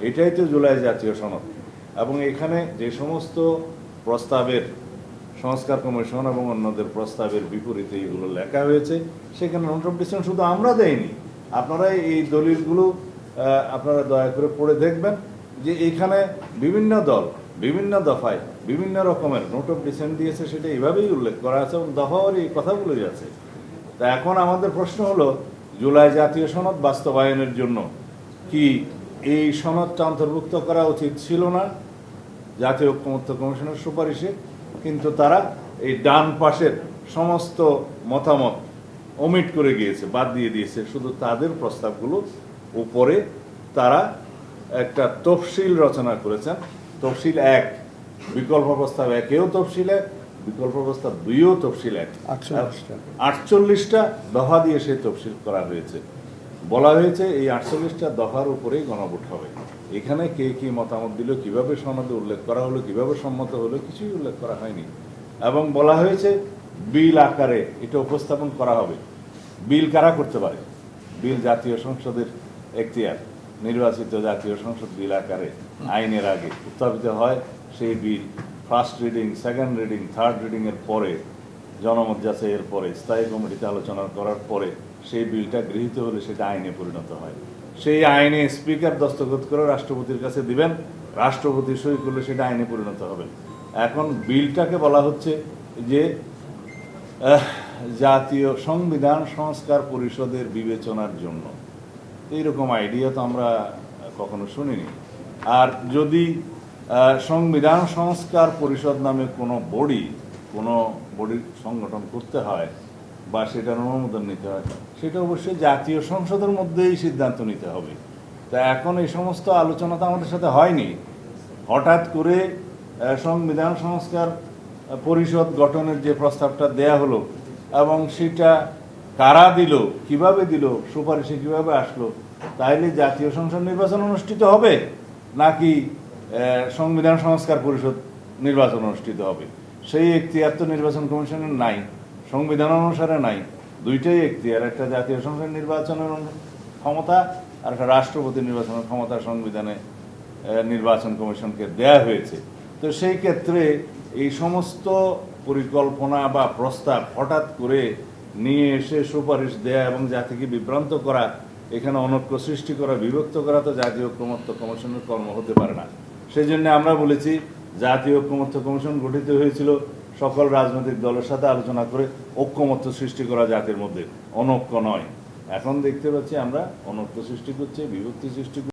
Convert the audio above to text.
এটাই তো জুলাই জাতীয় সনদ। এবং এখানে যে সমস্ত প্রস্তাবের সংস্কার কমিশন এবং অন্যদের প্রস্তাবের বিপরীতে এগুলো লেখা হয়েছে, সেখানে নোট অফ ডিসেন্ট শুধু আমরা দেইনি, আপনারা এই দলিলগুলো আপনারা দয়া করে পড়ে দেখবেন যে এখানে বিভিন্ন দল বিভিন্ন দফায় বিভিন্ন রকমের নোট অফ ডিসেন্ট দিয়েছে, সেটা এইভাবেই উল্লেখ করা আছে এবং দফাওয়ারি এই কথাগুলোই আছে। তা এখন আমাদের প্রশ্ন হলো, জুলাই জাতীয় সনদ বাস্তবায়নের জন্য কি এই সনদটা অন্তর্ভুক্ত করা উচিত ছিল না জাতীয় ঐক্যমত্য কমিশনের সুপারিশে? কিন্তু তারা এই ডান পাশের সমস্ত মতামত ওমিট করে গিয়েছে, বাদ দিয়ে দিয়েছে, শুধু তাদের প্রস্তাবগুলো উপরে তারা একটা তফসিল রচনা করেছেন। তফসিল 1, বিকল্প প্রস্তাব 1-এও তফসিল 1, বিকল্প প্রস্তাব 2-এও তফসিল 1, 48টা দফা দিয়ে সেই তফসিল করা হয়েছে। বলা হয়েছে এই 48টা দফার উপরেই গণভোট হবে। এখানে কে কি মতামত দিল, কিভাবে সনদে উল্লেখ করা হলো, কিভাবে সম্মত হলো, কিছুই উল্লেখ করা হয়নি। এবং বলা হয়েছে বিল আকারে এটা উপস্থাপন করা হবে। বিল কারা করতে পারে? বিল জাতীয় সংসদের এখতিয়ার, নির্বাচিত জাতীয় সংসদ বিল আকারে আইনের আগে উত্থাপিত হয়। সেই bill first reading, second reading, third রিডিংয়ের পরে, জনমত যাচাইয়ের পরে, স্থায়ী কমিটিতে আলোচনা করার পরে সেই বিলটা গৃহীত হলে সেটা আইনে পরিণত হয়। সেই আইনে স্পিকার দস্তখত করে রাষ্ট্রপতির কাছে দিবেন, রাষ্ট্রপতি সই করলে সেটা আইনে পরিণত হবে। এখন বিলটাকে বলা হচ্ছে যে জাতীয় সংবিধান সংস্কার পরিষদের বিবেচনার জন্য। এইরকম আইডিয়া তো আমরা কখনো শুনিনি। আর যদি সংবিধান সংস্কার পরিষদ নামে কোনো বডি সংগঠন করতে হয় বা সেটার অনুমোদন নিতে হয়, সেটা অবশ্যই জাতীয় সংসদের মধ্যেই সিদ্ধান্ত নিতে হবে। তা এখন এই সমস্ত আলোচনা তো আমাদের সাথে হয়নি। হঠাৎ করে সংবিধান সংস্কার পরিষদ গঠনের যে প্রস্তাবটা দেয়া হলো এবং সেটা কারা দিল, কিভাবে দিল, সুপারিশে কিভাবে আসলো, তাইলে জাতীয় সংসদ নির্বাচন অনুষ্ঠিত হবে নাকি সংবিধান সংস্কার পরিষদ নির্বাচন অনুষ্ঠিত হবে? সেই এখতিয়ার তো নির্বাচন কমিশনের নাই, সংবিধান অনুসারে নাই। দুইটাই এখতিয়ার, একটা জাতীয় সংসদ নির্বাচনের ক্ষমতা আর একটা রাষ্ট্রপতি নির্বাচনের ক্ষমতা সংবিধানে নির্বাচন কমিশনকে দেয়া হয়েছে। তো সেই ক্ষেত্রে এই সমস্ত পরিকল্পনা বা প্রস্তাব হঠাৎ করে নিয়ে এসে সুপারিশ দেয়া এবং জাতিকে বিভ্রান্ত করা, এখানে অনৈক্য সৃষ্টি করা, বিভক্ত করা তো জাতীয় ঐক্যমত্য কমিশনের কর্ম হতে পারে না। সেই জন্য আমরা বলেছি জাতীয় ঐক্যমত্য কমিশন গঠিত হয়েছিল সকল রাজনৈতিক দলের সাথে আলোচনা করে ঐক্যমত্য সৃষ্টি করা জাতির মধ্যে, অনৈক্য নয়। এখন দেখতে পাচ্ছি আমরা অনৈক্য সৃষ্টি করছে, বিভক্তি সৃষ্টি